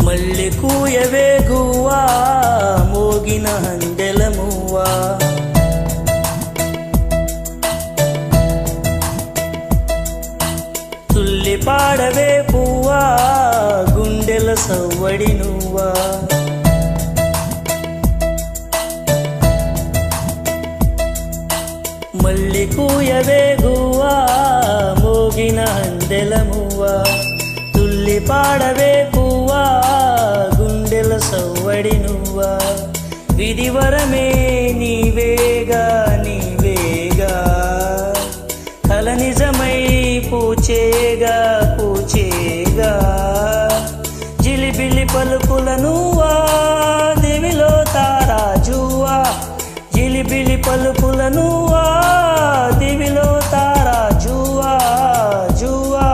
మల్లె కూయవే గువ్వా మోగిన హందెల మువ్వా తుల్లి పాడవే పువ్వా గుండెల సవ్వడి నువ్వా మల్లె కూయవే గువ్వా మోగిన హందెల మువ్వా తుల్లి పాడవే పువ్వా గుండెల సవ్వడి నువ్వా విధివరమే నీవేగా నీవేగా కల నిజమై పూచేగా పూచేగా జిలిబిలి పలుకుల నువ్వా దివిలో తారాజువా జిలిబిలి పలుకుల నువ్వా దివిలో తారాజువా జువా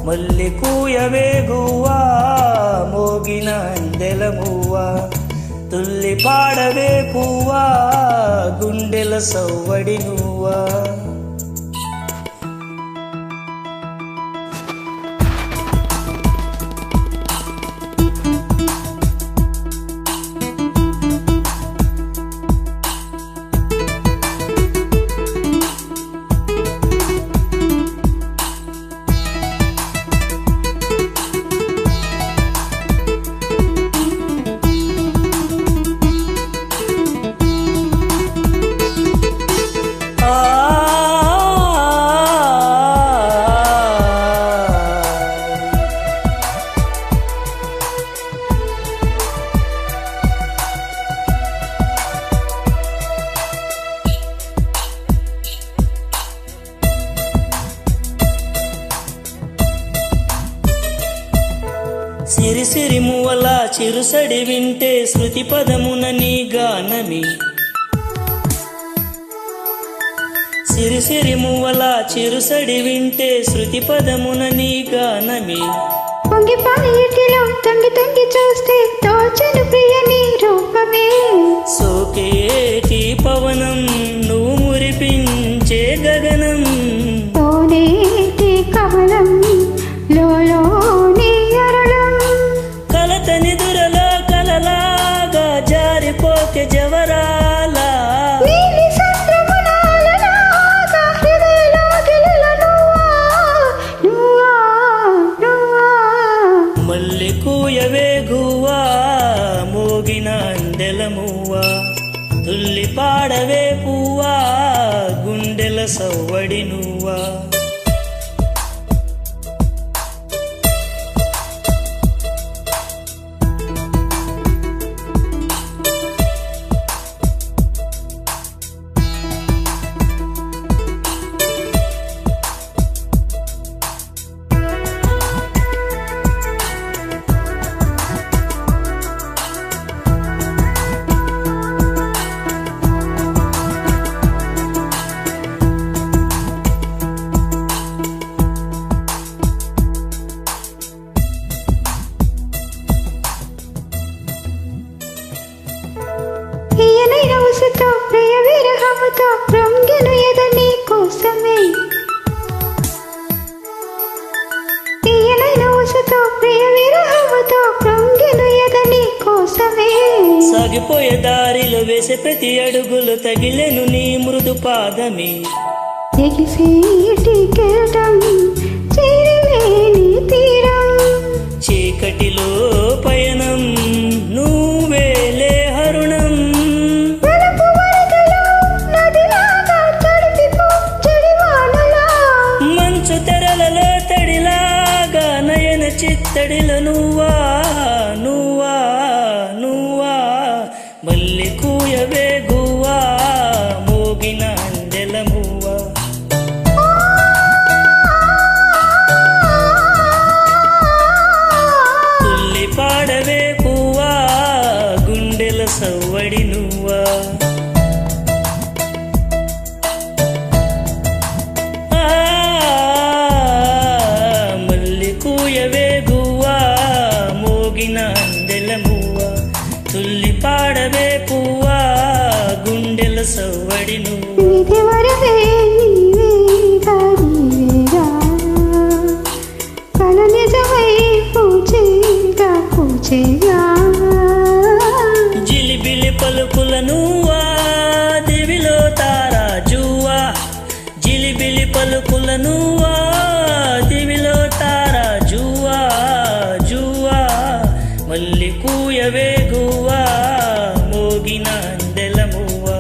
మల్లె కూయవే గువ్వా మోగిన అందెల మువ్వా తుల్లి పాడవే పువ్వా గుండెల సవ్వడి నువ్వా సిరిసిరి మువ్వల చిరుసడి వింటే శృతి పదమున నీ గానమే సిరిసిరి మువ్వల చిరుసడి వింటే శృతి పదమున నీ గానమే పొంగి పాయిటిలో తొంగి తొంగి చూస్తే తోచను ప్రియ నీ రూపమే సోకేటి పవనం నువ్వు మురిపించే గగనం తోనేటి కమలం లోలో నీ అరళం కలతని దురలో కలలాగా జారిపోకే జవరాలా నీలి సంద్రమునాలలాగా హృదయలో గిలిల నువ్వా నువ్వా నువ్వా మల్లె కూయవే గువ్వా మోగిన అందెల మువ్వా తుల్లి పాడవే పువ్వా గుండెల సవ్వడి నువ్వా ఈయనైన ఉసుతో ప్రియ విరహముతో రొంగెను ఎద నీ కోసమే ఈయనైన ఉసుతో ప్రియ విరహముతో రొంగెను ఎద నీ కోసమే సాగిపోయే దారిలో వేసే ప్రతి అడుగులు తగిలెను నీ మృదు పాదమే ఎగిసేటి కెరటం చేరలేని తీరం చీకటిలో పయనం నువ్వేలే హరుణం వలపు వరదలో నదిలాగా తడిపిపో జడివానలా మంచు తెరలలో తడిలాగా నయన చిత్తడిలో నువ్వా నువ్వా నువ్వా మల్లె కూయవే గువ్వా మోగిన అందెల మువ్వా తుల్లి పాడవే పువ్వా గుండెల సవ్వడి నువ్వా మల్లె కూయవే గువ్వా మోగిన అందెల మువ్వా తుల్లి పాడవే పువ్వా గుండెల సవ్వడి నువ్వా విధి వరవే నీవేగా నీవేగా కల నిజమై పూచేగా పూచేగా బుల్లి పలుకుల నువ్వా దివిలో తారా జువా జువా మల్లి కూయవే గువ్వా మోగిన అందెల మువ్వా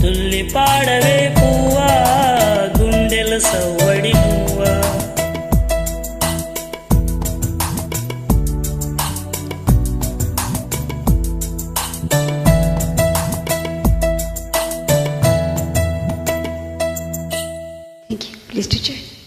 తుల్లి పాడవే పువ్వా గుండెల సవ్వడి నువ్వా. Thank you. Please do join.